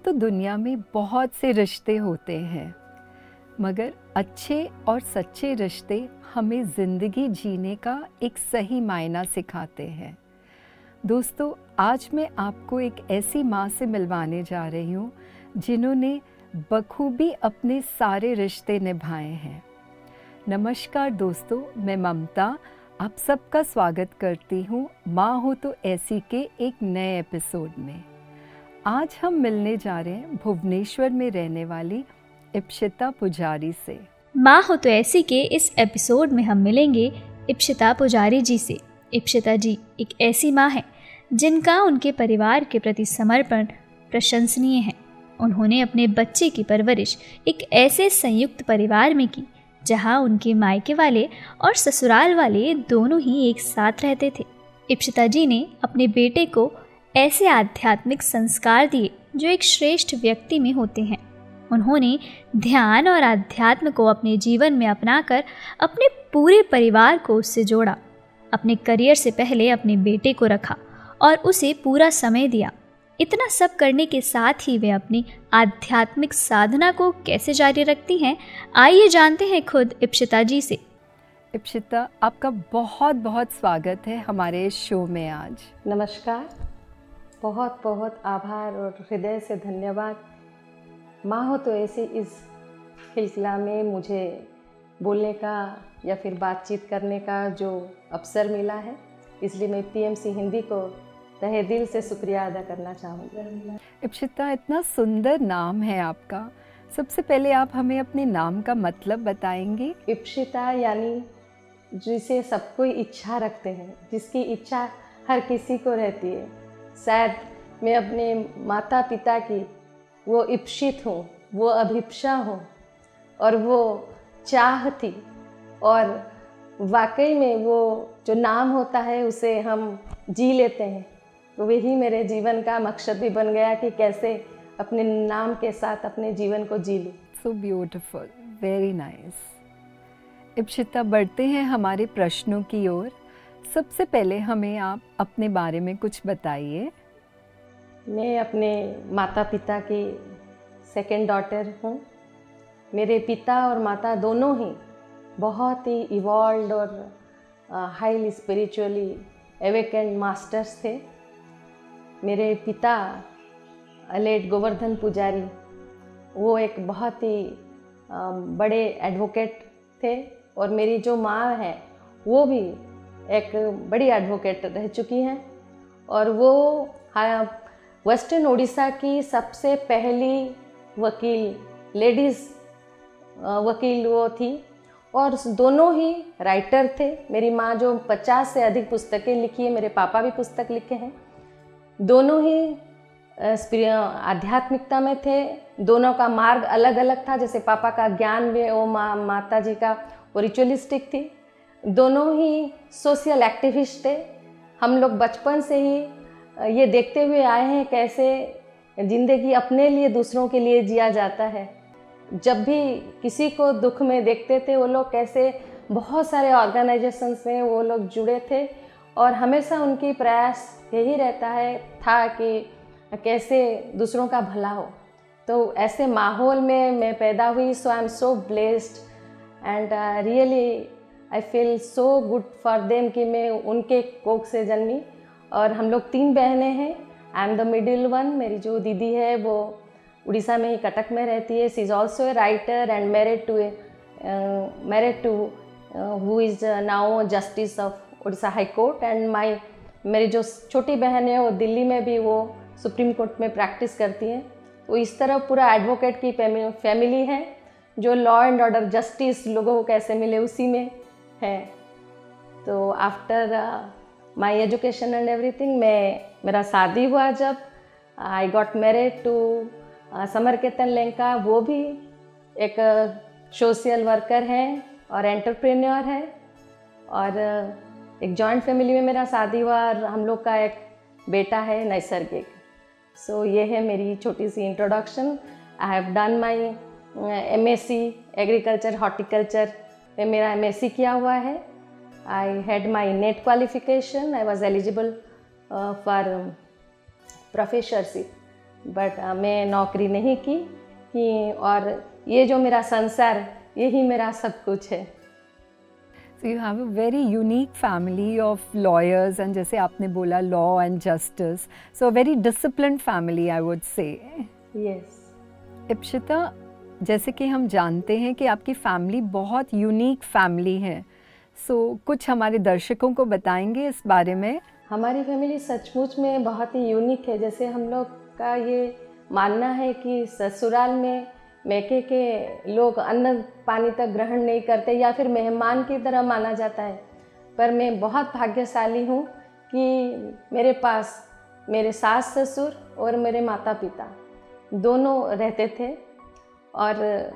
तो दुनिया में बहुत से रिश्ते होते हैं, मगर अच्छे और सच्चे रिश्ते हमें ज़िंदगी जीने का एक सही मायना सिखाते हैं। दोस्तों, आज मैं आपको एक ऐसी माँ से मिलवाने जा रही हूँ जिन्होंने बखूबी अपने सारे रिश्ते निभाए हैं। नमस्कार दोस्तों, मैं ममता आप सबका स्वागत करती हूँ माँ हो तो ऐसी के एक नए एपिसोड में। आज हम मिलने जा रहे हैं भुवनेश्वर में रहने वाली इप्शिता पुजारी से। माँ हो तो ऐसी के इस एपिसोड में हम मिलेंगे इप्शिता पुजारी जी से। इप्शिता जी एक ऐसी माँ है जिनका उनके परिवार के प्रति समर्पण प्रशंसनीय है। उन्होंने अपने बच्चे की परवरिश एक ऐसे संयुक्त परिवार में की जहाँ उनके मायके वाले और ससुराल वाले दोनों ही एक साथ रहते थे। इप्शिता जी ने अपने बेटे को ऐसे आध्यात्मिक संस्कार दिए जो एक श्रेष्ठ व्यक्ति में होते हैं। उन्होंने ध्यान और आध्यात्म को अपने जीवन में अपनाकर अपने पूरे परिवार को उससे जोड़ा। अपने करियर से पहले अपने बेटे को रखा और उसे पूरा समय दिया। इतना सब करने के साथ ही वे अपनी आध्यात्मिक साधना को कैसे जारी रखती हैं, आइए जानते हैं खुद इप्शिता जी से। इप्शिता, आपका बहुत बहुत स्वागत है हमारे इस शो में आज। नमस्कार, बहुत बहुत आभार और हृदय से धन्यवाद। माँ हो तो ऐसी इस सिलसिला में मुझे बोलने का या फिर बातचीत करने का जो अवसर मिला है, इसलिए मैं पीएमसी हिंदी को तहे दिल से शुक्रिया अदा करना चाहूँगी। इप्शिता, इतना सुंदर नाम है आपका। सबसे पहले आप हमें अपने नाम का मतलब बताएंगी? इप्शिता यानी जिसे सब कोई इच्छा रखते हैं, जिसकी इच्छा हर किसी को रहती है। शायद मैं अपने माता पिता की वो इप्सित हूँ, वो अभिप्सा हूँ और वो चाह थी, और वाकई में वो जो नाम होता है उसे हम जी लेते हैं। तो वही मेरे जीवन का मकसद भी बन गया कि कैसे अपने नाम के साथ अपने जीवन को जी लूँ। So beautiful, very nice. Ipshita, बढ़ते हैं हमारे प्रश्नों की ओर। सबसे पहले हमें आप अपने बारे में कुछ बताइए। मैं अपने माता पिता की सेकंड डॉटर हूँ। मेरे पिता और माता दोनों ही बहुत ही इवॉल्व्ड और हाईली स्पिरिचुअली एवेकेंड मास्टर्स थे। मेरे पिता लेट गोवर्धन पुजारी, वो एक बहुत ही बड़े एडवोकेट थे, और मेरी जो माँ है वो भी एक बड़ी एडवोकेट रह चुकी हैं, और वो वेस्टर्न उड़ीसा की सबसे पहली वकील, लेडीज़ वकील वो थी, और दोनों ही राइटर थे। मेरी माँ जो 50 से अधिक पुस्तकें लिखी है, मेरे पापा भी पुस्तक लिखे हैं। दोनों ही आध्यात्मिकता में थे। दोनों का मार्ग अलग अलग था। जैसे पापा का ज्ञान में, वो माता जी का वो रिचुअलिस्टिक थी। दोनों ही सोशल एक्टिविस्ट थे। हम लोग बचपन से ही ये देखते हुए आए हैं कैसे ज़िंदगी अपने लिए, दूसरों के लिए जिया जाता है। जब भी किसी को दुख में देखते थे, वो लोग कैसे बहुत सारे ऑर्गेनाइजेशंस में वो लोग जुड़े थे, और हमेशा उनकी प्रयास यही रहता था कि कैसे दूसरों का भला हो। तो ऐसे माहौल में मैं पैदा हुई। So I am so blessed and really I feel so good for them कि मैं उनके कोख से जन्मी। और हम लोग 3 बहनें हैं। I am the middle one. मेरी जो दीदी है वो उड़ीसा में ही, कटक में रहती है। She is also a writer and married to who is now justice of Orissa high court. And मेरी जो छोटी बहन है वो दिल्ली में भी वो सुप्रीम कोर्ट में प्रैक्टिस करती हैं। तो इस तरह पूरा एडवोकेट की फैमिली है, जो लॉ एंड ऑर्डर, जस्टिस लोगों को कैसे मिले उसी में है। तो after my education and everything, मेरा शादी हुआ जब I got married to Samarketan Lenka. वो भी एक सोशल वर्कर हैं और एंटरप्रेन्योर है, और एक जॉइंट फैमिली में मेरा शादी हुआ, और हम लोग का एक बेटा है नैसर्गिक। सो ये है मेरी छोटी सी introduction. I have done my MSc agriculture horticulture में मेरा MSc किया हुआ है। I had my NET qualification. I was eligible for professorship but मैं नौकरी नहीं की और ये जो मेरा संसार, यही मेरा सब कुछ है। So you have a very unique family of lawyers and जैसे आपने बोला law and justice, so a very disciplined family I would say. Yes. Ipshita, जैसे कि हम जानते हैं कि आपकी फैमिली बहुत यूनिक फैमिली है, सो कुछ हमारे दर्शकों को बताएंगे इस बारे में? हमारी फैमिली सचमुच में बहुत ही यूनिक है। जैसे हम लोग का ये मानना है कि ससुराल में मैके के लोग अन्न पानी तक ग्रहण नहीं करते या फिर मेहमान की तरह माना जाता है, पर मैं बहुत भाग्यशाली हूँ कि मेरे पास मेरे सास ससुर और मेरे माता पिता दोनों रहते थे। और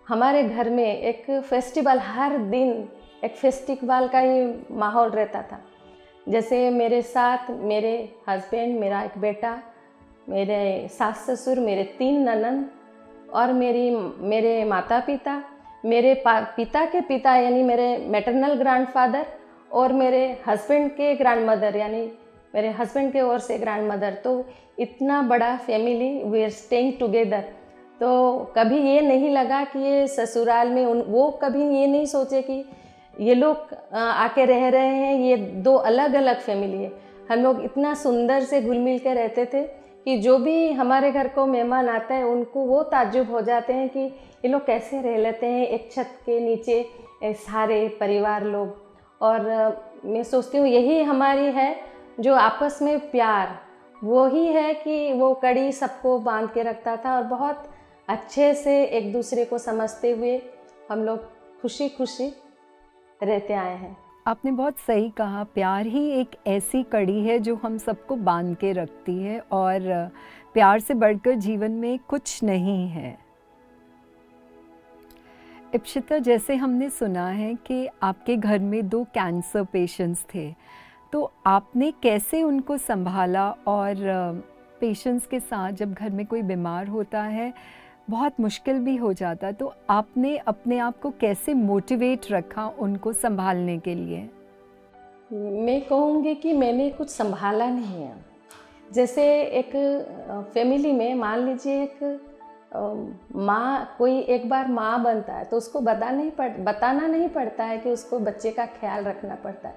हमारे घर में एक फेस्टिवल, हर दिन एक फेस्टिवल का ही माहौल रहता था। जैसे मेरे साथ मेरे हस्बैंड, मेरा एक बेटा, मेरे सास ससुर, मेरे 3 ननंद और मेरे माता पिता, मेरे पिता के पिता यानी मेरे मैटरनल ग्रैंडफादर और मेरे हस्बैंड के ग्रैंडमदर यानी मेरे हस्बैंड के ओर से ग्रैंडमदर। तो इतना बड़ा family, we are staying together. तो कभी ये नहीं लगा कि ये ससुराल में वो कभी ये नहीं सोचे कि ये लोग आके रह रहे हैं, ये 2 अलग अलग फैमिली है। हम लोग इतना सुंदर से घुल मिल के रहते थे कि जो भी हमारे घर को मेहमान आता है उनको वो ताज्जुब हो जाते हैं कि ये लोग कैसे रह लेते हैं एक छत के नीचे सारे परिवार लोग। और मैं सोचती हूँ यही हमारी है जो आपस में प्यार, वो ही है कि वो कड़ी सबको बांध के रखता था और बहुत अच्छे से एक दूसरे को समझते हुए हम लोग खुशी खुशी रहते आए हैं। आपने बहुत सही कहा, प्यार ही एक ऐसी कड़ी है जो हम सबको बांध के रखती है और प्यार से बढ़कर जीवन में कुछ नहीं है। इप्शिता, जैसे हमने सुना है कि आपके घर में 2 कैंसर पेशेंट्स थे, तो आपने कैसे उनको संभाला? और पेशेंट्स के साथ जब घर में कोई बीमार होता है बहुत मुश्किल भी हो जाता, तो आपने अपने आप को कैसे मोटिवेट रखा उनको संभालने के लिए? मैं कहूँगी कि मैंने कुछ संभाला नहीं है। जैसे एक फैमिली में मान लीजिए एक माँ, कोई एक बार माँ बनता है तो उसको बताना नहीं पड़ता है कि उसको बच्चे का ख्याल रखना पड़ता है।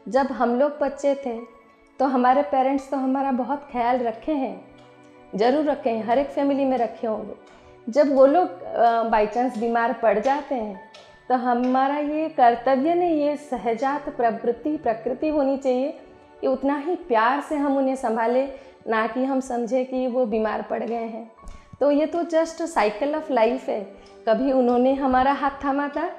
जब हम लोग बच्चे थे तो हमारे पेरेंट्स तो हमारा बहुत ख्याल रखे हैं, ज़रूर रखे हैं, हर एक फैमिली में रखे होंगे। जब वो लोग बाई चांस बीमार पड़ जाते हैं तो हमारा ये कर्तव्य नहीं, ये सहजात प्रकृति होनी चाहिए कि उतना ही प्यार से हम उन्हें संभालें, ना कि हम समझे कि वो बीमार पड़ गए हैं। तो ये तो जस्ट साइकिल ऑफ लाइफ है, कभी उन्होंने हमारा हाथ थामा था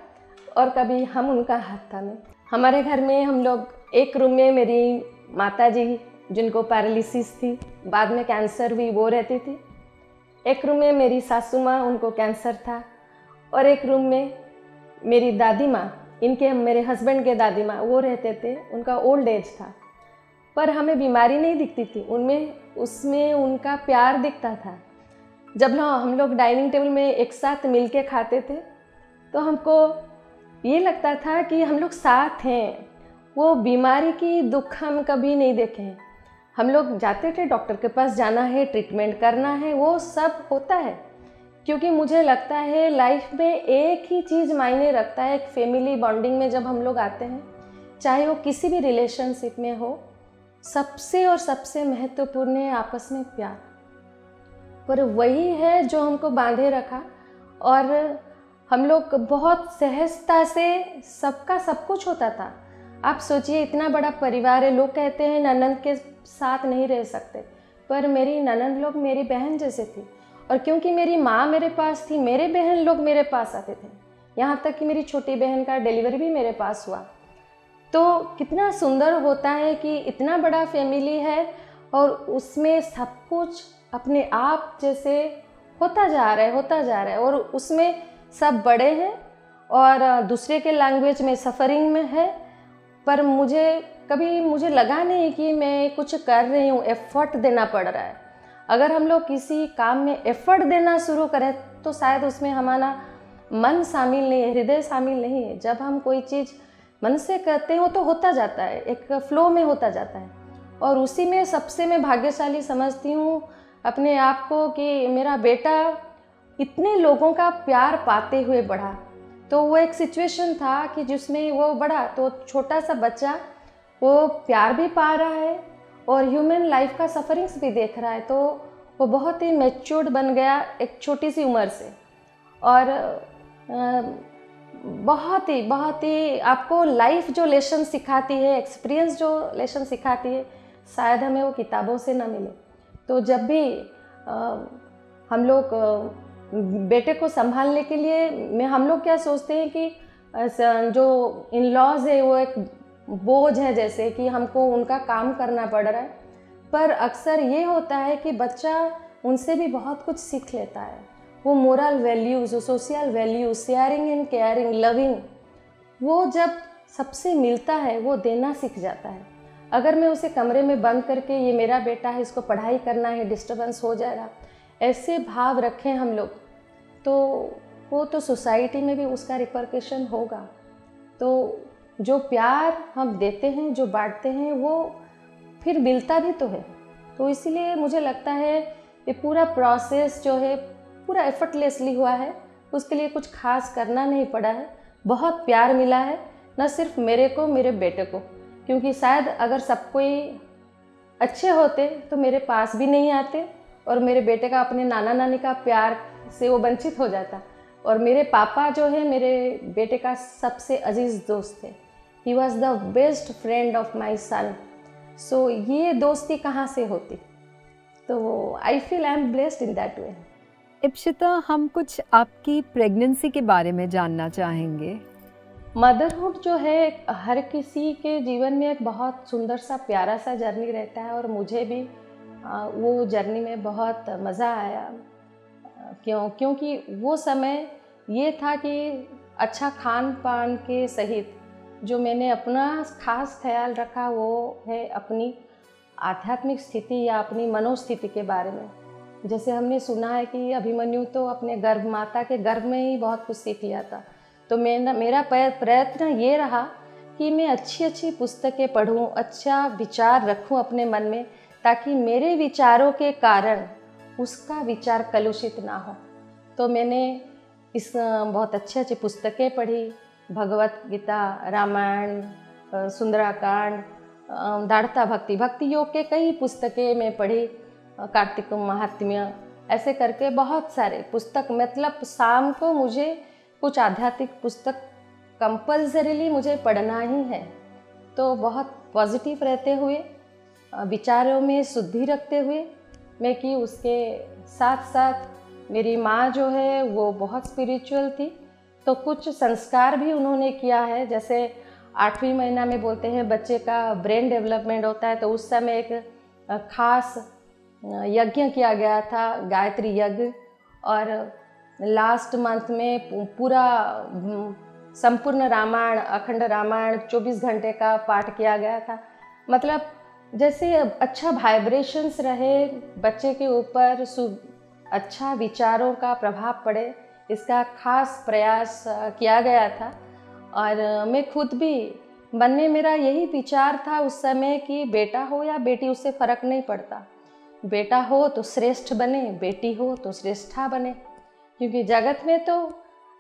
और कभी हम उनका हाथ थामे। हमारे घर में हम लोग एक रूम में मेरी माता जी जिनको पैरालिसिस थी, बाद में कैंसर हुई, वो रहती थी। एक रूम में मेरी सासू माँ, उनको कैंसर था। और एक रूम में मेरी दादी माँ, मेरे हस्बैंड के दादी माँ, वो रहते थे, उनका ओल्ड एज था। पर हमें बीमारी नहीं दिखती थी उसमें उनका प्यार दिखता था। जब हम लोग डाइनिंग टेबल में एक साथ मिल के खाते थे तो हमको ये लगता था कि हम लोग साथ हैं। वो बीमारी की दुख हम कभी नहीं देखे हैं। हम लोग जाते थे, डॉक्टर के पास जाना है, ट्रीटमेंट करना है, वो सब होता है। क्योंकि मुझे लगता है लाइफ में एक ही चीज़ मायने रखता है, एक फैमिली बॉन्डिंग में जब हम लोग आते हैं, चाहे वो किसी भी रिलेशनशिप में हो, सबसे महत्वपूर्ण है आपस में प्यार। पर वही है जो हमको बांधे रखा और हम लोग बहुत सहजता से सबका सब कुछ होता था। आप सोचिए, इतना बड़ा परिवार है, लोग कहते हैं ननंद के साथ नहीं रह सकते, पर मेरी ननंद लोग मेरी बहन जैसे थी। और क्योंकि मेरी माँ मेरे पास थी, मेरे बहन लोग मेरे पास आते थे, यहाँ तक कि मेरी छोटी बहन का डिलीवरी भी मेरे पास हुआ। तो कितना सुंदर होता है कि इतना बड़ा फैमिली है और उसमें सब कुछ अपने आप जैसे होता जा रहा है और उसमें सब बड़े हैं और दूसरे के लैंग्वेज में सफ़रिंग में है। पर मुझे लगा नहीं कि मैं कुछ कर रही हूँ, एफ़र्ट देना पड़ रहा है। अगर हम लोग किसी काम में एफ़र्ट देना शुरू करें तो शायद उसमें हमारा मन शामिल नहीं है, हृदय शामिल नहीं है। जब हम कोई चीज़ मन से करते हो तो होता जाता है, एक फ्लो में होता जाता है। और उसी में सबसे मैं भाग्यशाली समझती हूँ अपने आप को कि मेरा बेटा इतने लोगों का प्यार पाते हुए बढ़ा। तो वो एक सिचुएशन था कि जिसमें वो बढ़ा, तो छोटा सा बच्चा वो प्यार भी पा रहा है और ह्यूमन लाइफ का सफरिंग्स भी देख रहा है, तो वो बहुत ही मैच्योर्ड बन गया एक छोटी सी उम्र से। और बहुत ही आपको लाइफ जो लेसन सिखाती है, एक्सपीरियंस जो लेसन सिखाती है, शायद हमें वो किताबों से ना मिले। तो जब भी हम लोग बेटे को संभालने के लिए हम लोग क्या सोचते हैं कि जो इन लॉज है वो एक बोझ है, जैसे कि हमको उनका काम करना पड़ रहा है। पर अक्सर ये होता है कि बच्चा उनसे भी बहुत कुछ सीख लेता है। वो moral values, social values, sharing and caring, loving, वो जब सबसे मिलता है वो देना सीख जाता है। अगर मैं उसे कमरे में बंद करके ये मेरा बेटा है, इसको पढ़ाई करना है, डिस्टर्बेंस हो जाएगा, ऐसे भाव रखें हम लोग, तो वो तो सोसाइटी में भी उसका रिपरकशन होगा। तो जो प्यार हम देते हैं, जो बांटते हैं, वो फिर मिलता भी तो है। तो इसीलिए मुझे लगता है ये पूरा प्रोसेस जो है पूरा एफर्टलेसली हुआ है, उसके लिए कुछ खास करना नहीं पड़ा है। बहुत प्यार मिला है, न सिर्फ मेरे को, मेरे बेटे को, क्योंकि शायद अगर सब कोई अच्छे होते तो मेरे पास भी नहीं आते और मेरे बेटे का अपने नाना नानी का प्यार से वो वंचित हो जाता। और मेरे पापा जो है मेरे बेटे का सबसे अजीज दोस्त थे। He was the best friend of my son. So ये दोस्ती कहाँ से होती? तो I feel I am blessed in that way. Ipshita, हम कुछ आपकी प्रेगनेंसी के बारे में जानना चाहेंगे। मदरहुड जो है हर किसी के जीवन में एक बहुत सुंदर सा प्यारा सा जर्नी रहता है, और मुझे भी वो जर्नी में बहुत मज़ा आया। क्योंकि वो समय ये था कि अच्छा खान पान के सहित जो मैंने अपना खास ख्याल रखा वो है अपनी आध्यात्मिक स्थिति या अपनी मनोस्थिति के बारे में। जैसे हमने सुना है कि अभिमन्यु तो अपने गर्भ माता के गर्भ में ही बहुत कुछ सीख लिया था। तो मेरा प्रयत्न ये रहा कि मैं अच्छी पुस्तकें पढूं, अच्छा विचार रखूं अपने मन में, ताकि मेरे विचारों के कारण उसका विचार कलुषित ना हो। तो मैंने इस बहुत अच्छी पुस्तकें पढ़ी, भगवत गीता, रामायण, सुंदराकांड, दार्था भक्ति योग के कई पुस्तकें मैं पढ़ी, कार्तिक महात्म्य, ऐसे करके बहुत सारे पुस्तक। मतलब शाम को मुझे कुछ आध्यात्मिक पुस्तक कंपल्सरीली मुझे पढ़ना ही है। तो बहुत पॉजिटिव रहते हुए, विचारों में शुद्धि रखते हुए मैं कि उसके साथ साथ मेरी माँ जो है वो बहुत स्पिरिचुअल थी, तो कुछ संस्कार भी उन्होंने किया है। जैसे 8वीं महीना में बोलते हैं बच्चे का ब्रेन डेवलपमेंट होता है, तो उस समय एक खास यज्ञ किया गया था, गायत्री यज्ञ, और लास्ट मंथ में पूरा संपूर्ण रामायण, अखंड रामायण 24 घंटे का पाठ किया गया था। मतलब जैसे अच्छा वाइब्रेशंस रहे बच्चे के ऊपर, अच्छा विचारों का प्रभाव पड़े, इसका खास प्रयास किया गया था। और मैं खुद भी मन में मेरा यही विचार था उस समय कि बेटा हो या बेटी उससे फ़र्क नहीं पड़ता, बेटा हो तो श्रेष्ठ बने, बेटी हो तो श्रेष्ठा बने। क्योंकि जगत में तो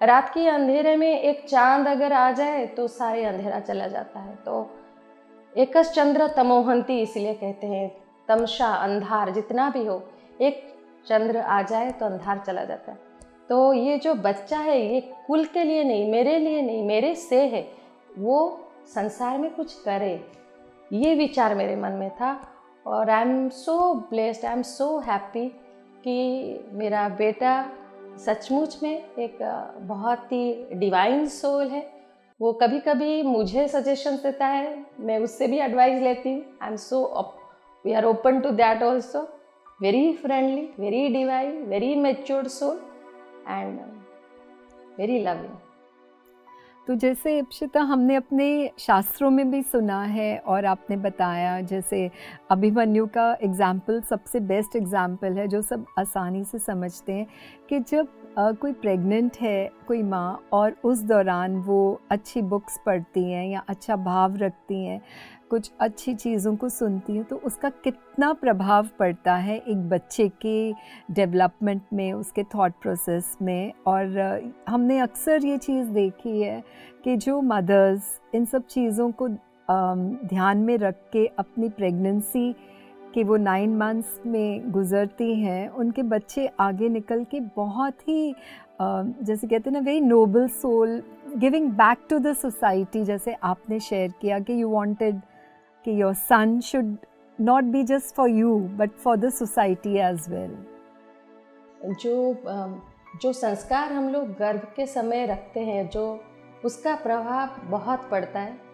रात के अंधेरे में एक चांद अगर आ जाए तो सारे अंधेरा चला जाता है। तो एकस चंद्र तमोहंती इसलिए कहते हैं, तमशा अंधार जितना भी हो, एक चंद्र आ जाए तो अंधार चला जाता है। तो ये जो बच्चा है ये कुल के लिए नहीं, मेरे लिए नहीं, मेरे से है, वो संसार में कुछ करे, ये विचार मेरे मन में था। और आई am so blessed, I am so happy कि मेरा बेटा सचमुच में एक बहुत ही डिवाइन सोल है। वो कभी कभी मुझे सजेशन देता है, मैं उससे भी एडवाइस लेती हूँ। I am so, we are open to that also. Very friendly, very divine, very matured soul and very loving. तो जैसे इप्शिता हमने अपने शास्त्रों में भी सुना है और आपने बताया, जैसे अभिमन्यु का एग्जाम्पल सबसे बेस्ट एग्जाम्पल है जो सब आसानी से समझते हैं, कि जब कोई प्रेग्नेंट है कोई माँ और उस दौरान वो अच्छी बुक्स पढ़ती हैं या अच्छा भाव रखती हैं, कुछ अच्छी चीज़ों को सुनती हूँ तो उसका कितना प्रभाव पड़ता है एक बच्चे के डेवलपमेंट में, उसके थॉट प्रोसेस में। और हमने अक्सर ये चीज़ देखी है कि जो मदर्स इन सब चीज़ों को ध्यान में रख के अपनी प्रेगनेंसी कि वो 9 मंथ्स में गुज़रती हैं, उनके बच्चे आगे निकल के बहुत ही जैसे कहते हैं ना, very noble soul, giving back to the society. जैसे आपने शेयर किया कि यू वांटेड कि your son should not be just for you but for the society as well. जो संस्कार हम लोग गर्भ के समय रखते हैं, जो उसका प्रभाव बहुत पड़ता है।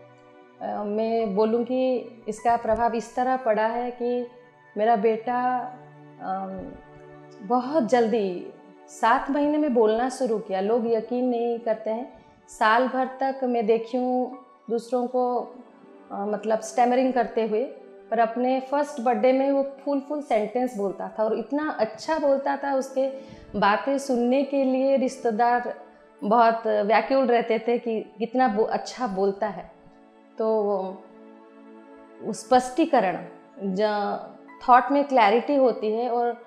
मैं बोलूँगी इसका प्रभाव इस तरह पड़ा है कि मेरा बेटा बहुत जल्दी 7 महीने में बोलना शुरू किया। लोग यकीन नहीं करते हैं, साल भर तक मैं देखी हूँ दूसरों को मतलब स्टैमरिंग करते हुए, पर अपने फर्स्ट बर्थडे में वो फुल सेंटेंस बोलता था और इतना अच्छा बोलता था। उसके बातें सुनने के लिए रिश्तेदार बहुत व्याकुल रहते थे कि कितना अच्छा बोलता है। तो स्पष्टीकरण, थॉट में क्लैरिटी होती है और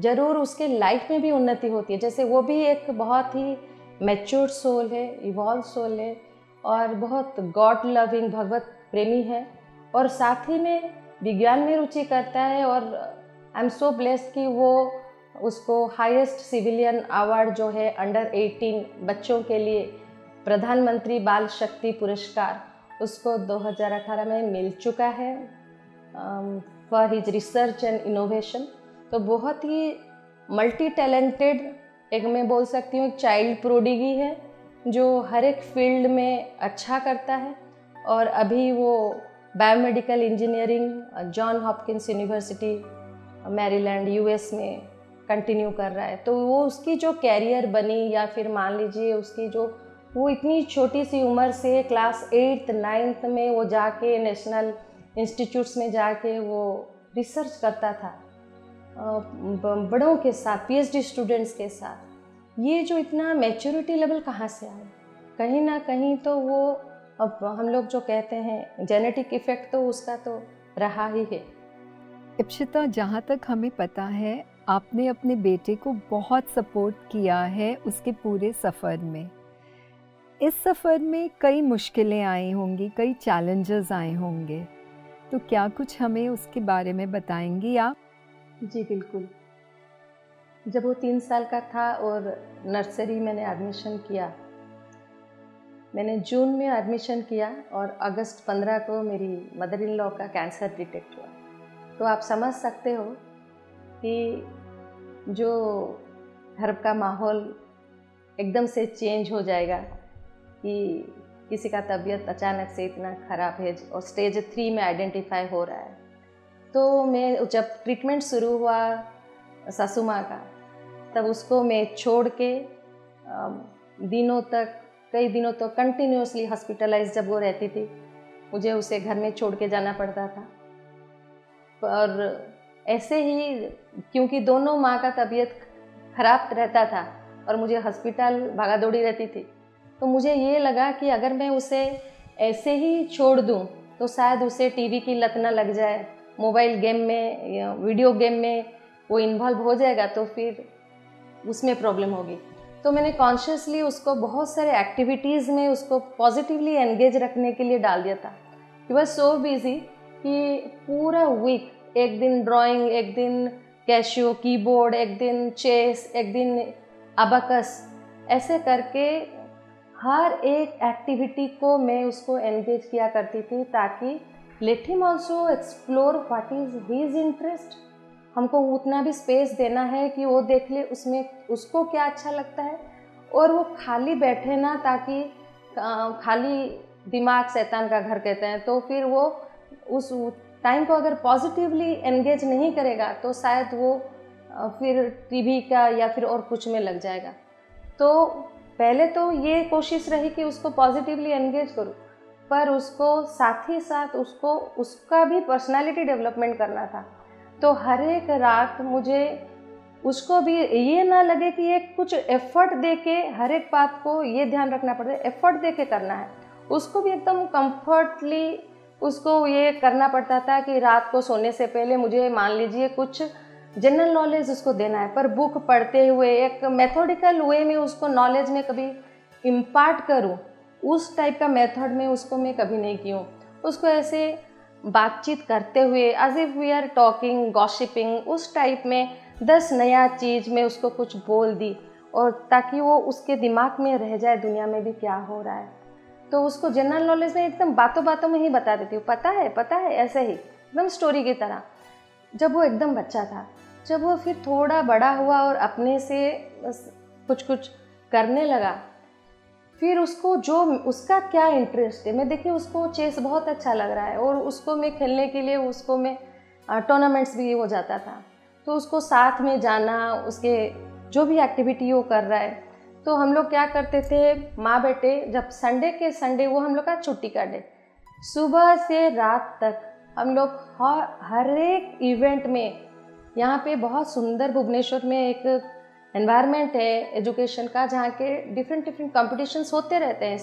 ज़रूर उसके लाइफ में भी उन्नति होती है। जैसे वो भी एक बहुत ही मैच्योर सोल है, इवॉल्व सोल है और बहुत गॉड लविंग, भगवत प्रेमी है और साथ ही में विज्ञान में रुचि करता है। और आई एम सो ब्लेस्ड कि वो उसको हाईएस्ट सिविलियन अवार्ड जो है अंडर 18 बच्चों के लिए प्रधानमंत्री बाल शक्ति पुरस्कार, उसको 2018 में मिल चुका है for his research and innovation. तो बहुत ही मल्टी टैलेंटेड, एक मैं बोल सकती हूँ एक चाइल्ड प्रोडिगी है जो हर एक फील्ड में अच्छा करता है। और अभी वो biomedical engineering John Hopkins university Maryland US में कंटिन्यू कर रहा है। तो वो उसकी जो कैरियर बनी, या फिर मान लीजिए उसकी जो वो इतनी छोटी सी उम्र से क्लास 8th 9th में वो जाके नेशनल इंस्टीट्यूट्स में जाके वो रिसर्च करता था बड़ों के साथ, पीएचडी स्टूडेंट्स के साथ। ये जो इतना मैच्योरिटी लेवल कहाँ से आया? कहीं ना कहीं तो वो, अब हम लोग जो कहते हैं जेनेटिक इफेक्ट, तो उसका तो रहा ही है। इप्शिता, जहाँ तक हमें पता है आपने अपने बेटे को बहुत सपोर्ट किया है उसके पूरे सफ़र में। इस सफ़र में कई मुश्किलें आई होंगी, कई चैलेंजेस आए होंगे, तो क्या कुछ हमें उसके बारे में बताएंगी आप? जी बिल्कुल। जब वो 3 साल का था और नर्सरी मैंने एडमिशन किया, मैंने जून में एडमिशन किया और अगस्त 15 को मेरी मदर इन लॉ का कैंसर डिटेक्ट हुआ। तो आप समझ सकते हो कि जो घर का माहौल एकदम से चेंज हो जाएगा कि किसी का तबीयत अचानक से इतना ख़राब है और स्टेज 3 में आइडेंटिफाई हो रहा है। तो मैं जब ट्रीटमेंट शुरू हुआ सासू माँ का, तब उसको मैं छोड़ के कई दिनों तक कंटिन्यूसली हॉस्पिटलाइज जब वो रहती थी, मुझे उसे घर में छोड़ के जाना पड़ता था। और ऐसे ही क्योंकि दोनों माँ का तबीयत ख़राब रहता था और मुझे हॉस्पिटल भागा दौड़ी रहती थी, तो मुझे ये लगा कि अगर मैं उसे ऐसे ही छोड़ दूँ तो शायद उसे टीवी की लत ना लग जाए, मोबाइल गेम में या वीडियो गेम में वो इन्वॉल्व हो जाएगा तो फिर उसमें प्रॉब्लम होगी। तो मैंने कॉन्शियसली उसको बहुत सारे एक्टिविटीज़ में उसको पॉजिटिवली एंगेज रखने के लिए डाल दिया था। ही वॉज सो बिजी कि पूरा वीक, एक दिन ड्राइंग, एक दिन कैशियो कीबोर्ड, एक दिन चेस, एक दिन अबाकस, ऐसे करके हर एक एक्टिविटी को मैं उसको एंगेज किया करती थी ताकि let him also explore what is his interest. हमको उतना भी स्पेस देना है कि वो देख ले उसमें उसको क्या अच्छा लगता है, और वो खाली बैठे ना, ताकि खाली दिमाग शैतान का घर कहते हैं। तो फिर वो उस टाइम को अगर पॉजिटिवली एंगेज नहीं करेगा तो शायद वो फिर टीवी का या फिर और कुछ में लग जाएगा। तो पहले तो ये कोशिश रही कि उसको पॉजिटिवली एंगेज करूँ, पर उसको साथ ही साथ उसको उसका भी पर्सनालिटी डेवलपमेंट करना था। तो हर एक रात मुझे उसको भी ये ना लगे कि ये कुछ एफर्ट दे के हर एक बात को ये ध्यान रखना पड़ता है, एफर्ट दे के करना है। उसको भी एकदम कंफर्टली उसको ये करना पड़ता था कि रात को सोने से पहले मुझे मान लीजिए कुछ जनरल नॉलेज उसको देना है, पर बुक पढ़ते हुए एक मेथोडिकल वे में उसको नॉलेज में कभी इम्पार्ट करूं, उस टाइप का मेथड में उसको मैं कभी नहीं की हूँ। उसको ऐसे बातचीत करते हुए as if we are talking gossiping, उस टाइप में 10 नया चीज़ में उसको कुछ बोल दी, और ताकि वो उसके दिमाग में रह जाए दुनिया में भी क्या हो रहा है। तो उसको जनरल नॉलेज में एकदम बातों बातों में ही बता देती हूँ, पता है ऐसे ही एकदम स्टोरी की तरह। जब वो एकदम बच्चा था, जब वो फिर थोड़ा बड़ा हुआ और अपने से कुछ कुछ करने लगा, फिर उसको जो उसका क्या इंटरेस्ट है, मैं देखिए उसको चेस बहुत अच्छा लग रहा है और उसको मैं खेलने के लिए उसको मैं टूर्नामेंट्स भी हो जाता था, तो उसको साथ में जाना, उसके जो भी एक्टिविटी वो कर रहा है। तो हम लोग क्या करते थे, माँ बेटे, जब संडे के संडे वो हम लोग का छुट्टी का डे, सुबह से रात तक हम लोग हर एक इवेंट में, यहाँ पे बहुत सुंदर भुवनेश्वर में एक एनवायरनमेंट है एजुकेशन का, जहाँ के डिफरेंट कॉम्पिटिशन्स होते रहते हैं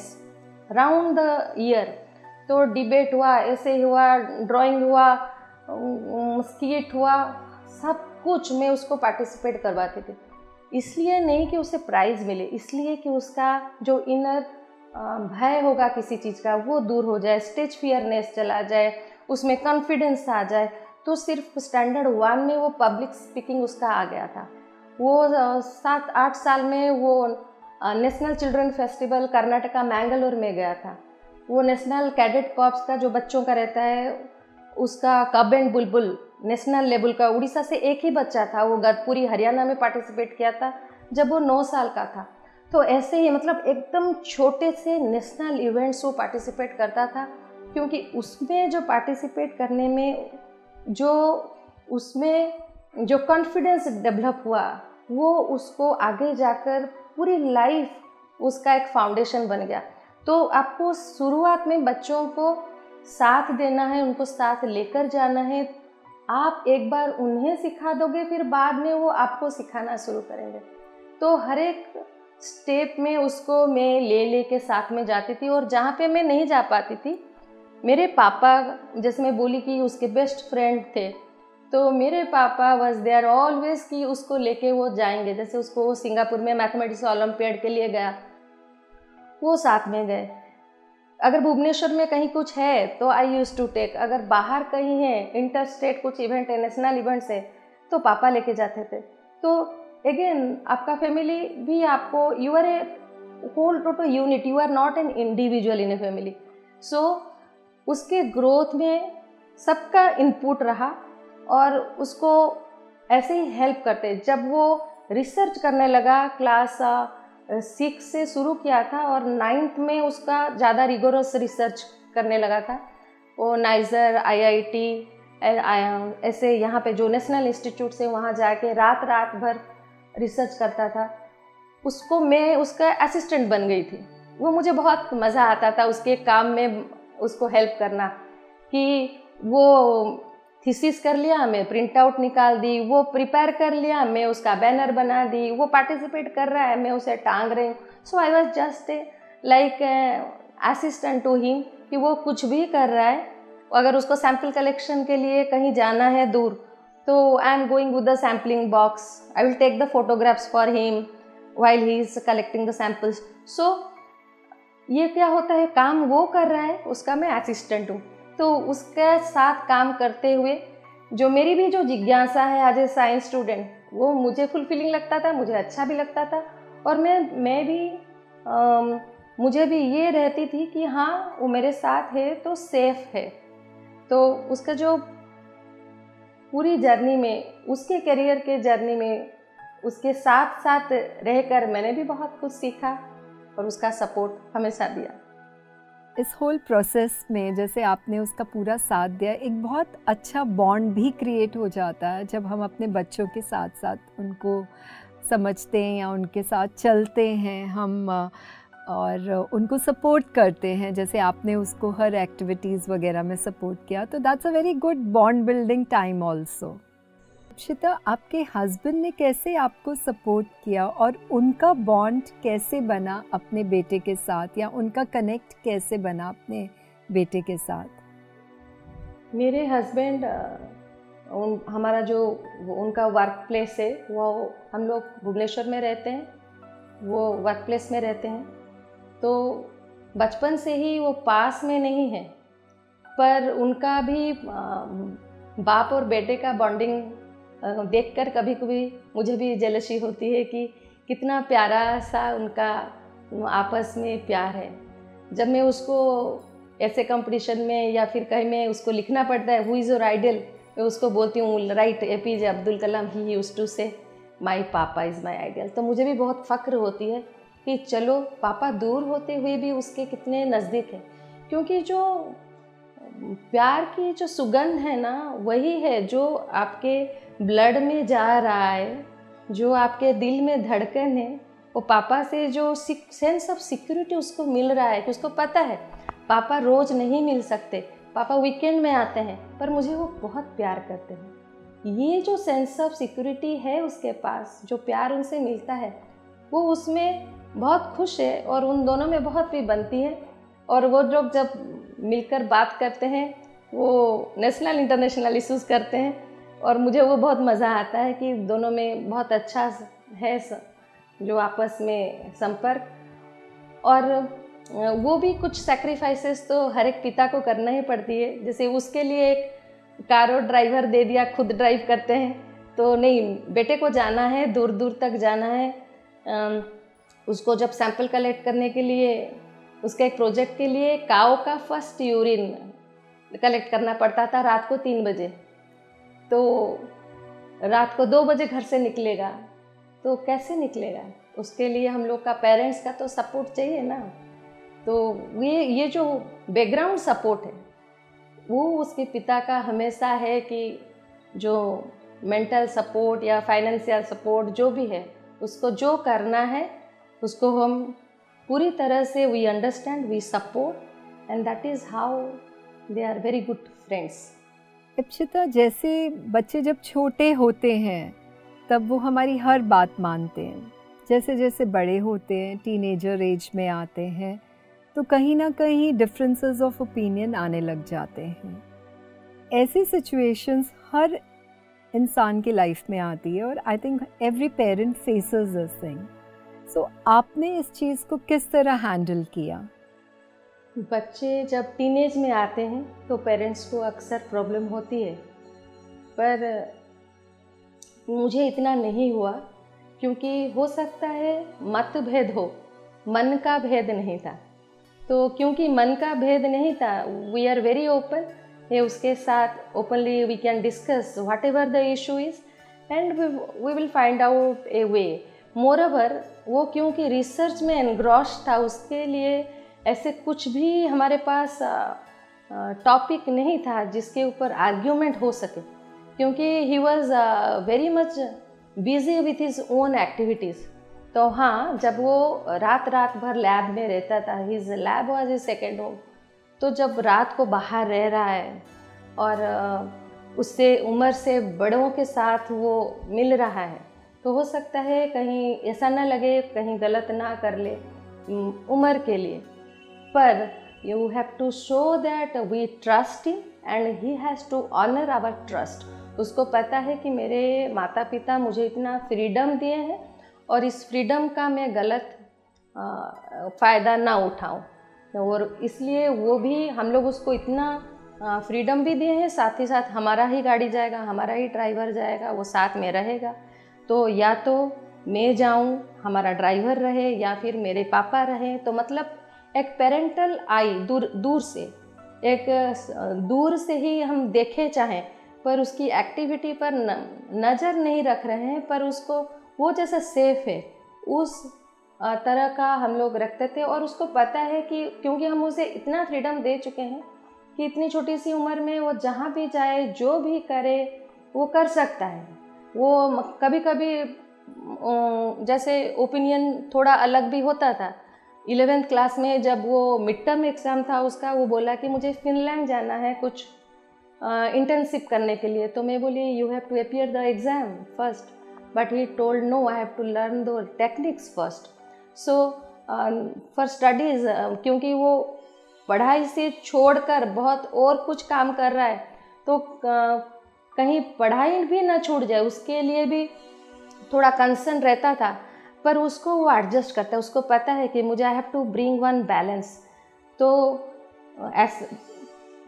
राउंड द ईयर। तो डिबेट हुआ, ऐसे हुआ, ड्राइंग हुआ, स्किट हुआ, सब कुछ मैं उसको पार्टिसिपेट करवाती थी। इसलिए नहीं कि उसे प्राइज़ मिले, इसलिए कि उसका जो इनर भय होगा किसी चीज़ का वो दूर हो जाए, स्टेज फियरनेस चला जाए, उसमें कॉन्फिडेंस आ जाए। तो सिर्फ स्टैंडर्ड 1 में वो पब्लिक स्पीकिंग उसका आ गया था। वो 7-8 साल में वो national children festival Karnataka Mangalore में गया था। वो नेशनल कैडेट कॉर्प्स का जो बच्चों का रहता है, उसका कब एंड बुलबुल नेशनल लेवल का, उड़ीसा से एक ही बच्चा था, वो गदपुरी हरियाणा में पार्टिसिपेट किया था जब वो 9 साल का था। तो ऐसे ही मतलब एकदम छोटे से नेशनल इवेंट्स वो पार्टिसिपेट करता था, क्योंकि उसमें जो पार्टिसिपेट करने में जो कॉन्फिडेंस डेवलप हुआ, वो उसको आगे जाकर पूरी लाइफ उसका एक फाउंडेशन बन गया। तो आपको शुरुआत में बच्चों को साथ देना है, उनको साथ लेकर जाना है। आप एक बार उन्हें सिखा दोगे, फिर बाद में वो आपको सिखाना शुरू करेंगे। तो हर एक स्टेप में उसको मैं ले के साथ में जाती थी। और जहाँ पे मैं नहीं जा पाती थी, मेरे पापा, जैसे मैं बोली कि उसके बेस्ट फ्रेंड थे, तो मेरे पापा वाज देयर ऑलवेज कि उसको लेके वो जाएंगे। जैसे उसको सिंगापुर में मैथमेटिक्स ओलंपियाड के लिए गया, वो साथ में गए। अगर भुवनेश्वर में कहीं कुछ है तो आई यूज टू टेक, अगर बाहर कहीं है इंटर स्टेट कुछ इवेंट है, नेशनल इवेंट्स है, तो पापा लेके जाते थे। तो अगेन आपका फैमिली भी आपको, you are a whole total unit, you are not an individual in a family. So उसके ग्रोथ में सबका इनपुट रहा और उसको ऐसे ही हेल्प करते। जब वो रिसर्च करने लगा, क्लास 6 से शुरू किया था और 9th में उसका ज़्यादा रिगोरस रिसर्च करने लगा था। वो नाइजर, IIT ऐसे यहाँ पे जो नेशनल इंस्टीट्यूट से वहाँ जाके रात भर रिसर्च करता था। उसको मैं उसका असिस्टेंट बन गई थी। वो मुझे बहुत मज़ा आता था उसके काम में उसको हेल्प करना, कि वो थीसिस कर लिया, मैं प्रिंट आउट निकाल दी, वो प्रिपेयर कर लिया, मैं उसका बैनर बना दी, वो पार्टिसिपेट कर रहा है, मैं उसे टांग रही हूँ। So I was just like assistant to him, कि वो कुछ भी कर रहा है। अगर उसको सैम्पल कलेक्शन के लिए कहीं जाना है दूर, तो I am going with the sampling box, I will take the photographs for him while he is collecting the samples. So ये क्या होता है, काम वो कर रहा है, उसका मैं असिस्टेंट हूँ। तो उसके साथ काम करते हुए जो मेरी भी जो जिज्ञासा है एज ए साइंस स्टूडेंट, वो मुझे फुलफिलिंग लगता था, मुझे अच्छा भी लगता था। और मैं भी मुझे भी ये रहती थी कि हाँ वो मेरे साथ है तो सेफ है। तो उसका जो पूरी जर्नी में, उसके करियर के जर्नी में उसके साथ साथ रहकर मैंने भी बहुत कुछ सीखा और उसका सपोर्ट हमेशा दिया। इस होल प्रोसेस में जैसे आपने उसका पूरा साथ दिया, एक बहुत अच्छा बॉन्ड भी क्रिएट हो जाता है जब हम अपने बच्चों के साथ साथ उनको समझते हैं या उनके साथ चलते हैं हम और उनको सपोर्ट करते हैं। जैसे आपने उसको हर एक्टिविटीज़ वगैरह में सपोर्ट किया, तो that's a very good bond building time also. Ipshita, आपके हस्बैंड ने कैसे आपको सपोर्ट किया और उनका बॉन्ड कैसे बना अपने बेटे के साथ, या उनका कनेक्ट कैसे बना अपने बेटे के साथ? मेरे हस्बैंड हमारा जो उनका वर्क प्लेस है वो, हम लोग भुवनेश्वर में रहते हैं, वो वर्क प्लेस में रहते हैं। तो बचपन से ही वो पास में नहीं है, पर उनका भी बाप और बेटे का बॉन्डिंग देखकर कभी कभी मुझे भी जेलसी होती है कि कितना प्यारा सा उनका आपस में प्यार है। जब मैं उसको ऐसे कंपटीशन में या फिर कहीं में उसको लिखना पड़ता है हु इज़ योर आइडल, मैं उसको बोलती हूँ right APJ Abdul Kalam, he used to say my papa is my idol. तो मुझे भी बहुत फ़ख्र होती है कि चलो पापा दूर होते हुए भी उसके कितने नज़दीक है, क्योंकि जो प्यार की जो सुगंध है ना, वही है जो आपके ब्लड में जा रहा है, जो आपके दिल में धड़कन है। वो पापा से जो सेंस ऑफ सिक्योरिटी उसको मिल रहा है कि उसको पता है पापा रोज़ नहीं मिल सकते, पापा वीकेंड में आते हैं, पर मुझे वो बहुत प्यार करते हैं। ये जो सेंस ऑफ सिक्योरिटी है उसके पास, जो प्यार उनसे मिलता है, वो उसमें बहुत खुश है और उन दोनों में बहुत भी बनती है। और वो लोग जब मिलकर बात करते हैं वो नेशनल इंटरनेशनल इश्यूज़ करते हैं, और मुझे वो बहुत मज़ा आता है कि दोनों में बहुत अच्छा है जो आपस में संपर्क। और वो भी कुछ सैक्रिफाइसेस तो हर एक पिता को करना ही पड़ती है। जैसे उसके लिए एक कार और ड्राइवर दे दिया, खुद ड्राइव करते हैं, तो नहीं, बेटे को जाना है, दूर दूर तक जाना है। उसको जब सैंपल कलेक्ट करने के लिए, उसके एक प्रोजेक्ट के लिए काऊ का फर्स्ट यूरिन कलेक्ट करना पड़ता था रात को 3 बजे। तो रात को 2 बजे घर से निकलेगा, तो कैसे निकलेगा? उसके लिए हम लोग का पेरेंट्स का तो सपोर्ट चाहिए ना। तो ये जो बैकग्राउंड सपोर्ट है वो उसके पिता का हमेशा है कि जो मेंटल सपोर्ट या फाइनेंशियल सपोर्ट जो भी है, उसको जो करना है उसको हम पूरी तरह से we understand, we support, and that is how they are very good friends. Ipsita, जैसे बच्चे जब छोटे होते हैं तब वो हमारी हर बात मानते हैं। जैसे जैसे बड़े होते हैं, टीनेजर एज में आते हैं, तो कहीं ना कहीं डिफरेंसेस ऑफ ओपिनियन आने लग जाते हैं। ऐसी सिचुएशंस हर इंसान की लाइफ में आती है और I think every parent faces this thing. So आपने इस चीज़ को किस तरह हैंडल किया? बच्चे जब टीनेज में आते हैं तो पेरेंट्स को अक्सर प्रॉब्लम होती है, पर मुझे इतना नहीं हुआ, क्योंकि हो सकता है मतभेद हो, मन का भेद नहीं था। तो क्योंकि मन का भेद नहीं था, वी आर वेरी ओपन, ये उसके साथ openly we can discuss whatever the issue is and we will find out a way. Moreover वो क्योंकि रिसर्च में एनग्रॉश था, उसके लिए ऐसे कुछ भी हमारे पास टॉपिक नहीं था जिसके ऊपर आर्ग्यूमेंट हो सके, क्योंकि he was very much busy with his own activities. तो हाँ, जब वो रात भर लैब में रहता था, his lab was his second home, तो जब रात को बाहर रह रहा है और उससे उम्र से बड़ों के साथ वो मिल रहा है, तो हो सकता है कहीं ऐसा ना लगे, कहीं गलत ना कर ले उम्र के लिए, पर you have to show that we trust him and he has to honour our trust. उसको पता है कि मेरे माता पिता मुझे इतना फ्रीडम दिए हैं और इस फ्रीडम का मैं गलत फ़ायदा ना उठाऊं, और इसलिए वो भी, हम लोग उसको इतना फ्रीडम भी दिए हैं, साथ ही साथ हमारा ही गाड़ी जाएगा, हमारा ही ड्राइवर जाएगा, वो साथ में रहेगा। तो या तो मैं जाऊं, हमारा ड्राइवर रहे, या फिर मेरे पापा रहें। तो मतलब एक पेरेंटल आई, दूर से ही हम देखे चाहें, पर उसकी एक्टिविटी पर नज़र नहीं रख रहे हैं, पर उसको वो जैसा सेफ है उस तरह का हम लोग रखते थे। और उसको पता है कि क्योंकि हम उसे इतना फ्रीडम दे चुके हैं कि इतनी छोटी सी उम्र में वो जहाँ भी जाए, जो भी करे, वो कर सकता है। वो कभी कभी जैसे ओपिनियन थोड़ा अलग भी होता था। 11th क्लास में जब वो मिड टर्म एग्ज़ाम था उसका, वो बोला कि मुझे फिनलैंड जाना है कुछ इंटर्नशिप करने के लिए। तो मैं बोली you have to appear the exam first, but he told no, I have to learn the techniques first. So for studies, क्योंकि वो पढ़ाई से छोड़कर बहुत और कुछ काम कर रहा है, तो कहीं पढ़ाई भी ना छूट जाए उसके लिए भी थोड़ा कंसर्न रहता था, पर उसको वो एडजस्ट करता है, उसको पता है कि मुझे I have to bring one balance. तो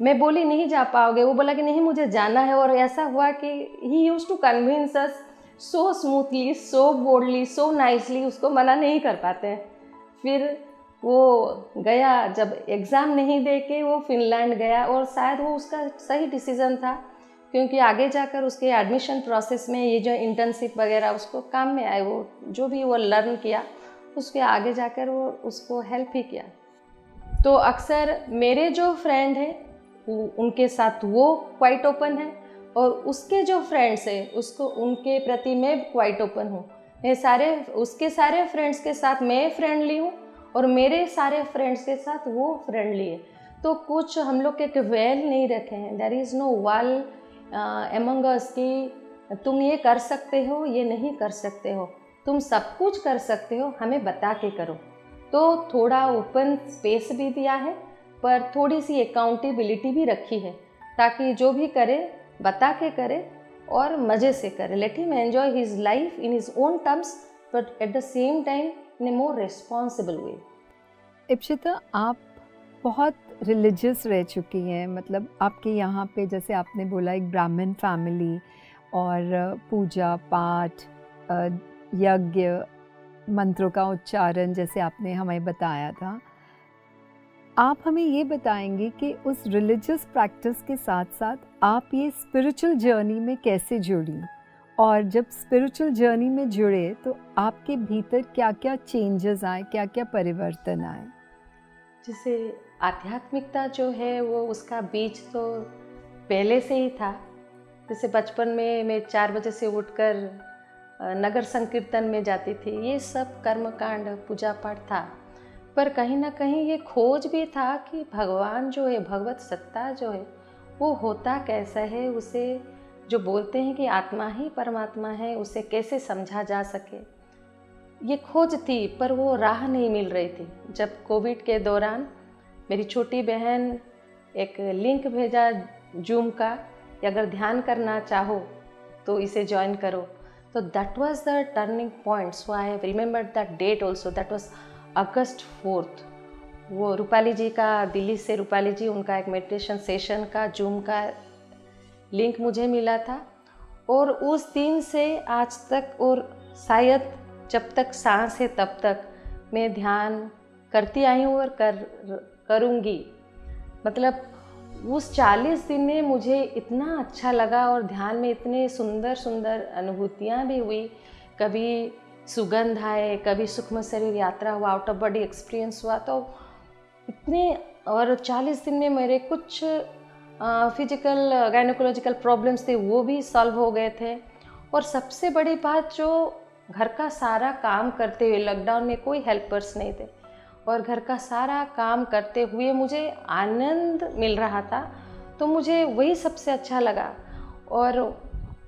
मैं बोली नहीं जा पाओगे, वो बोला कि नहीं मुझे जाना है, और ऐसा हुआ कि he used to convince us so smoothly, so boldly, so nicely, उसको मना नहीं कर पाते हैं। फिर वो गया, जब एग्ज़ाम नहीं दे के वो फिनलैंड गया, और शायद वो उसका सही डिसीज़न था, क्योंकि आगे जाकर उसके एडमिशन प्रोसेस में ये जो इंटर्नशिप वगैरह उसको काम में आए, वो जो भी वो लर्न किया उसके आगे जाकर वो उसको हेल्प ही किया। तो अक्सर मेरे जो फ्रेंड हैं उनके साथ वो क्वाइट ओपन है, और उसके जो फ्रेंड्स हैं उसको उनके प्रति मैं क्वाइट ओपन हूँ। उसके सारे फ्रेंड्स के साथ मैं फ्रेंडली हूँ, और मेरे सारे फ्रेंड्स के साथ वो फ्रेंडली है। तो कुछ हम लोग एक वेल नहीं रखे हैं, there is no wall among us कि तुम ये कर सकते हो, ये नहीं कर सकते हो, तुम सब कुछ कर सकते हो, हमें बता के करो। तो थोड़ा ओपन स्पेस भी दिया है, पर थोड़ी सी अकाउंटेबिलिटी भी रखी है, ताकि जो भी करे बता के करे और मज़े से करे। Let him enjoy his life in his own terms, but at the same time in a more responsible way. Ipshita, आप बहुत रिलीजियस रह चुकी हैं, मतलब आपके यहाँ पे जैसे आपने बोला एक ब्राह्मण फैमिली, और पूजा पाठ, यज्ञ, मंत्रों का उच्चारण जैसे आपने हमें बताया था। आप हमें ये बताएंगे कि उस रिलीजियस प्रैक्टिस के साथ साथ आप ये स्पिरिचुअल जर्नी में कैसे जुड़ी, और जब स्पिरिचुअल जर्नी में जुड़े तो आपके भीतर क्या क्या चेंजेस आए, क्या क्या परिवर्तन आए? जैसे आध्यात्मिकता जो है वो उसका बीज तो पहले से ही था। जैसे बचपन में मैं 4 बजे से उठकर नगर संकीर्तन में जाती थी, ये सब कर्मकांड पूजा पाठ था। पर कहीं ना कहीं ये खोज भी था कि भगवान जो है, भगवत सत्ता जो है, वो होता कैसा है, उसे जो बोलते हैं कि आत्मा ही परमात्मा है, उसे कैसे समझा जा सके, ये खोज थी। पर वो राह नहीं मिल रही थी। जब कोविड के दौरान मेरी छोटी बहन एक लिंक भेजा जूम का कि अगर ध्यान करना चाहो तो इसे ज्वाइन करो, तो that was the turning point. So I have remembered that date also, that was August 4। वो रूपाली जी का, दिल्ली से रूपाली जी, उनका एक मेडिटेशन सेशन का जूम का लिंक मुझे मिला था, और उस दिन से आज तक, और शायद जब तक सांस है तब तक मैं ध्यान करती आई हूँ और करूँगी। मतलब उस 40 दिन में मुझे इतना अच्छा लगा, और ध्यान में इतने सुंदर सुंदर अनुभूतियाँ भी हुई। कभी सुगंध आए, कभी सूक्ष्म शरीर यात्रा हुआ, आउट ऑफ बॉडी एक्सपीरियंस हुआ। तो इतने, और 40 दिन में मेरे कुछ फिजिकल गायनोकोलॉजिकल प्रॉब्लम्स थे, वो भी सॉल्व हो गए थे। और सबसे बड़ी बात, जो घर का सारा काम करते हुए, लॉकडाउन में कोई हेल्पर्स नहीं थे, और घर का सारा काम करते हुए मुझे आनंद मिल रहा था, तो मुझे वही सबसे अच्छा लगा। और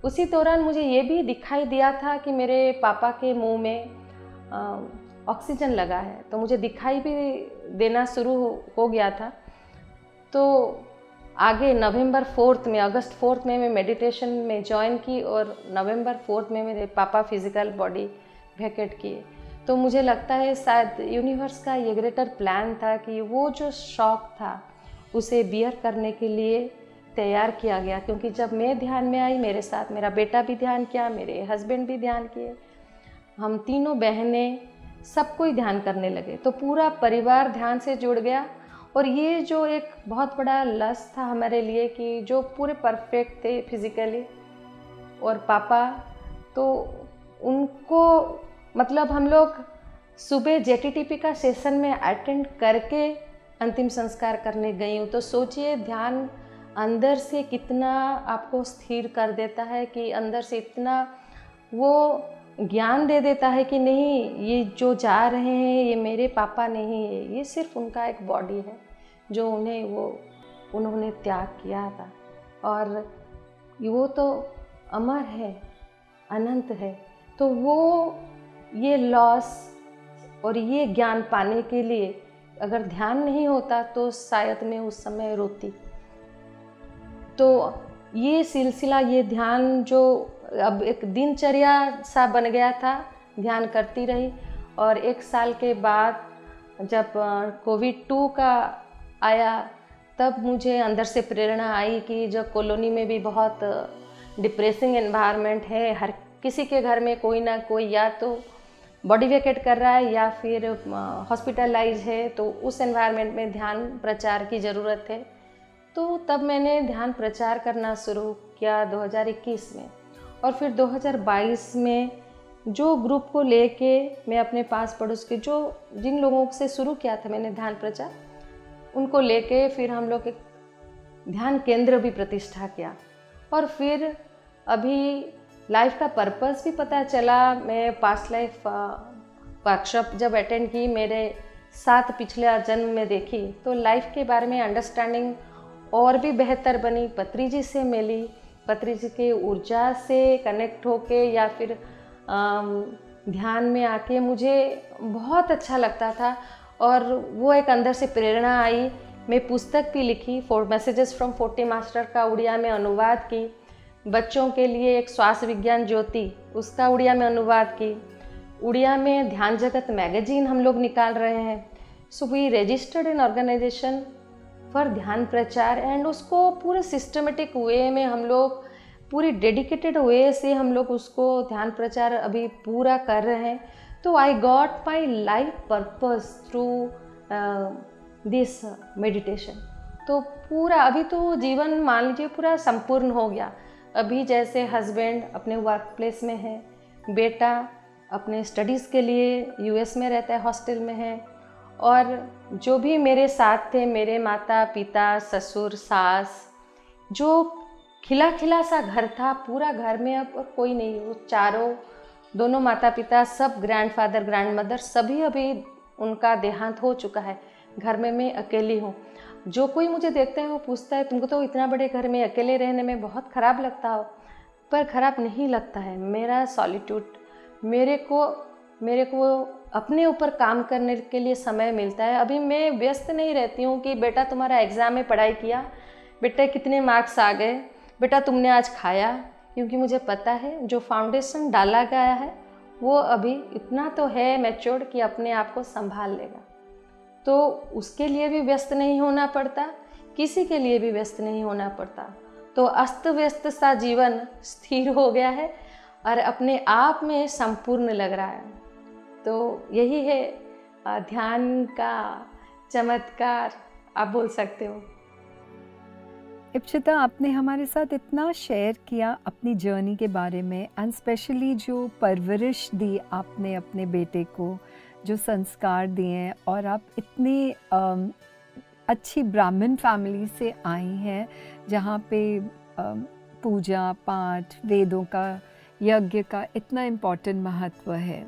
उसी दौरान मुझे ये भी दिखाई दिया था कि मेरे पापा के मुंह में ऑक्सीजन लगा है, तो मुझे दिखाई भी देना शुरू हो गया था। तो आगे नवंबर 4 में, अगस्त 4 में मैं मेडिटेशन में ज्वाइन की, और नवंबर 4 में मेरे पापा फिजिकल बॉडी वैकेट किए। तो मुझे लगता है शायद यूनिवर्स का ये ग्रेटर प्लान था कि वो जो शौक था उसे बियर करने के लिए तैयार किया गया। क्योंकि जब मैं ध्यान में आई, मेरे साथ मेरा बेटा भी ध्यान किया, मेरे हस्बैंड भी ध्यान किए, हम तीनों बहनें, सब कोई ध्यान करने लगे। तो पूरा परिवार ध्यान से जुड़ गया। और ये जो एक बहुत बड़ा लस था हमारे लिए कि जो पूरे परफेक्ट थे फिजिकली, और पापा तो उनको, मतलब हम लोग सुबह जेटीटीपी का सेशन में अटेंड करके अंतिम संस्कार करने गई हूँ। तो सोचिए ध्यान अंदर से कितना आपको स्थिर कर देता है, कि अंदर से इतना वो ज्ञान दे देता है कि नहीं, ये जो जा रहे हैं ये मेरे पापा नहीं है, ये सिर्फ उनका एक बॉडी है जो उन्होंने त्याग किया था, और वो तो अमर है, अनंत है। तो वो ये लॉस और ये ज्ञान पाने के लिए अगर ध्यान नहीं होता तो शायद मैं उस समय रोती। तो ये सिलसिला, ये ध्यान जो अब एक दिनचर्या सा बन गया था, ध्यान करती रही। और 1 साल के बाद जब कोविड-2 का आया, तब मुझे अंदर से प्रेरणा आई कि जो कॉलोनी में भी बहुत डिप्रेसिंग एनवायरनमेंट है, हर किसी के घर में कोई ना कोई या तो बॉडी वेकेट कर रहा है या फिर हॉस्पिटलाइज है, तो उस एनवायरनमेंट में ध्यान प्रचार की ज़रूरत है। तो तब मैंने ध्यान प्रचार करना शुरू किया 2021 में। और फिर 2022 में जो ग्रुप को लेके मैं अपने पास पड़ोस के जिन लोगों से शुरू किया था मैंने ध्यान प्रचार, उनको लेके फिर हम लोग एक ध्यान केंद्र भी प्रतिष्ठा किया। और फिर अभी लाइफ का पर्पस भी पता चला। मैं पास्ट लाइफ वर्कशॉप जब अटेंड की, मेरे साथ पिछले जन्म में देखी, तो लाइफ के बारे में अंडरस्टैंडिंग और भी बेहतर बनी। पत्री जी से मिली, पत्री जी के ऊर्जा से कनेक्ट होके या फिर ध्यान में आके मुझे बहुत अच्छा लगता था। और वो एक अंदर से प्रेरणा आई। मैं पुस्तक भी लिखी, 4 मैसेजेस फ्रॉम 40 मास्टर का उड़िया में अनुवाद की। बच्चों के लिए एक स्वास्थ्य विज्ञान ज्योति, उसका उड़िया में अनुवाद की। उड़िया में ध्यान जगत मैगजीन हम लोग निकाल रहे हैं। So we registered in organisation for dhyan prachar, and उसको पूरे सिस्टमेटिक वे में हम लोग, पूरी डेडिकेटेड वे से हम लोग उसको ध्यान प्रचार अभी पूरा कर रहे हैं। तो I got my life purpose through this meditation. तो पूरा अभी तो जीवन मान लीजिए पूरा संपूर्ण हो गया। अभी जैसे हस्बैंड अपने वर्क प्लेस में है, बेटा अपने स्टडीज़ के लिए यूएस में रहता है, हॉस्टल में है, और जो भी मेरे साथ थे, मेरे माता पिता, ससुर, सास, जो खिला खिला सा घर था, पूरा घर में अब और कोई नहीं। वो चारों, दोनों माता पिता, सब ग्रैंडफादर ग्रैंडमदर, सभी अभी उनका देहांत हो चुका है। घर में मैं अकेली हूँ। जो कोई मुझे देखता है वो पूछता है, तुमको तो इतना बड़े घर में अकेले रहने में बहुत ख़राब लगता हो। पर ख़राब नहीं लगता है। मेरा सॉलिट्यूड, मेरे को अपने ऊपर काम करने के लिए समय मिलता है। अभी मैं व्यस्त नहीं रहती हूँ कि बेटा तुम्हारा एग्ज़ाम में पढ़ाई किया, बेटा कितने मार्क्स आ गए, बेटा तुमने आज खाया, क्योंकि मुझे पता है जो फाउंडेशन डाला गया है वो अभी इतना तो है मैच्योर कि अपने आप को संभाल लेगा। तो उसके लिए भी व्यस्त नहीं होना पड़ता, किसी के लिए भी व्यस्त नहीं होना पड़ता। तो अस्त व्यस्त सा जीवन स्थिर हो गया है और अपने आप में संपूर्ण लग रहा है। तो यही है ध्यान का चमत्कार, आप बोल सकते हो। इप्सिता, आपने हमारे साथ इतना शेयर किया अपनी जर्नी के बारे में, एंड स्पेशली जो परवरिश दी आपने अपने बेटे को, जो संस्कार दिए, और आप इतनी अच्छी ब्राह्मण फैमिली से आई हैं जहाँ पे पूजा पाठ, वेदों का, यज्ञ का इतना इम्पोर्टेंट महत्व है।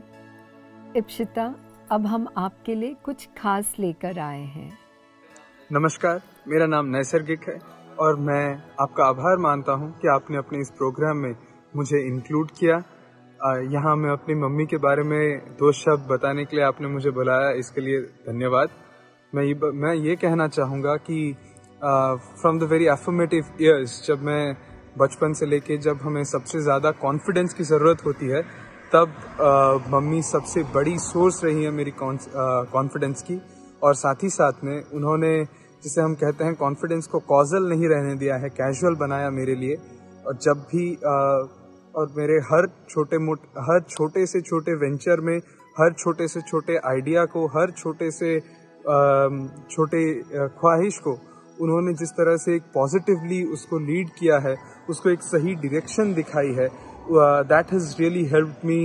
इप्सिता, अब हम आपके लिए कुछ खास लेकर आए हैं। नमस्कार, मेरा नाम नैसर्गिक है और मैं आपका आभार मानता हूं कि आपने अपने इस प्रोग्राम में मुझे इंक्लूड किया। यहाँ मैं अपनी मम्मी के बारे में 2 शब्द बताने के लिए आपने मुझे बुलाया, इसके लिए धन्यवाद। मैं ये कहना चाहूँगा कि from the very affirmative years, जब मैं बचपन से लेके जब हमें सबसे ज़्यादा कॉन्फिडेंस की ज़रूरत होती है, तब मम्मी सबसे बड़ी सोर्स रही है मेरी कॉन्फिडेंस की। और साथ ही साथ में उन्होंने, जिसे हम कहते हैं, कॉन्फिडेंस को कॉजल नहीं रहने दिया है, कैजुअल बनाया मेरे लिए। और जब भी और मेरे हर छोटे से छोटे वेंचर में, हर छोटे से छोटे आइडिया को, हर छोटे से छोटे ख्वाहिश को उन्होंने जिस तरह से एक पॉजिटिवली उसको लीड किया है, उसको एक सही डायरेक्शन दिखाई है, that has really helped me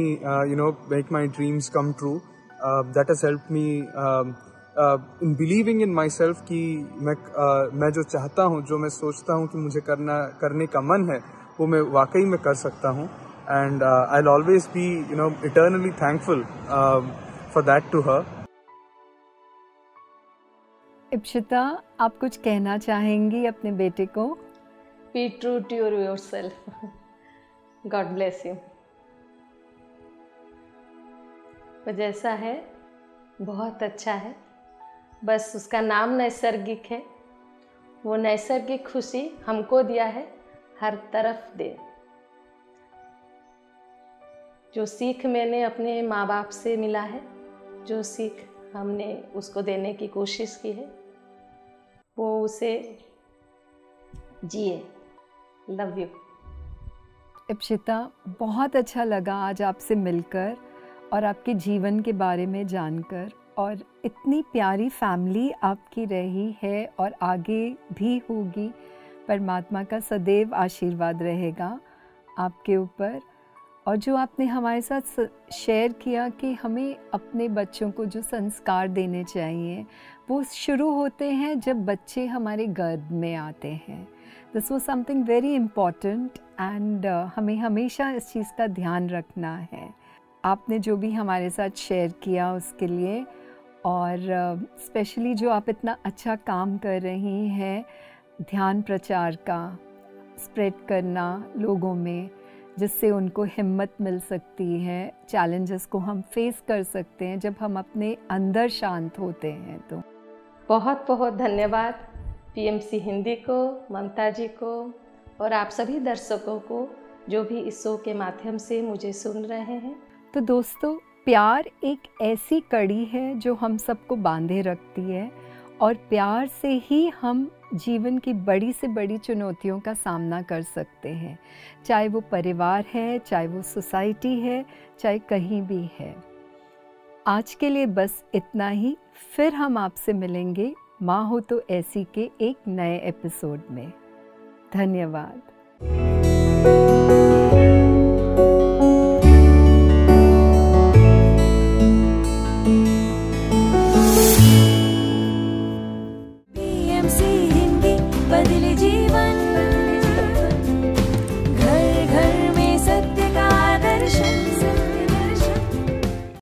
make my dreams come true. That has helped me in believing in myself कि मैं जो चाहता हूँ, जो मैं सोचता हूँ कि मुझे करने का मन है, वो मैं वाकई में कर सकता हूँ। And I'll always be eternally thankful for that to her. Ipsita, आप कुछ कहना चाहेंगी अपने बेटे को? Be true to yourself. God bless you. वो जैसा है बहुत अच्छा है, बस उसका नाम नैसर्गिक है। वो नैसर्गिक खुशी हमको दिया है, हर तरफ दे। जो सीख मैंने अपने माँ बाप से मिला है, जो सीख हमने उसको देने की कोशिश की है, वो उसे जिए। Love you. इप्शिता, बहुत अच्छा लगा आज आपसे मिलकर और आपके जीवन के बारे में जानकर, और इतनी प्यारी फैमिली आपकी रही है और आगे भी होगी। परमात्मा का सदैव आशीर्वाद रहेगा आपके ऊपर। और जो आपने हमारे साथ शेयर किया कि हमें अपने बच्चों को जो संस्कार देने चाहिए वो शुरू होते हैं जब बच्चे हमारे गर्भ में आते हैं। This was something very important and हमें हमेशा इस चीज़ का ध्यान रखना है। आपने जो भी हमारे साथ शेयर किया उसके लिए, और स्पेशली जो आप इतना अच्छा काम कर रही हैं ध्यान प्रचार का, स्प्रेड करना लोगों में, जिससे उनको हिम्मत मिल सकती है, चैलेंजेस को हम फेस कर सकते हैं जब हम अपने अंदर शांत होते हैं। तो बहुत बहुत धन्यवाद पीएमसी हिंदी को, ममता जी को और आप सभी दर्शकों को जो भी इस शो के माध्यम से मुझे सुन रहे हैं। तो दोस्तों, प्यार एक ऐसी कड़ी है जो हम सबको बांधे रखती है, और प्यार से ही हम जीवन की बड़ी से बड़ी चुनौतियों का सामना कर सकते हैं, चाहे वो परिवार है, चाहे वो सोसाइटी है, चाहे कहीं भी है। आज के लिए बस इतना ही। फिर हम आपसे मिलेंगे माँ हो तो ऐसी के एक नए एपिसोड में। धन्यवाद। पीएमसी हिंदी बदले जीवन।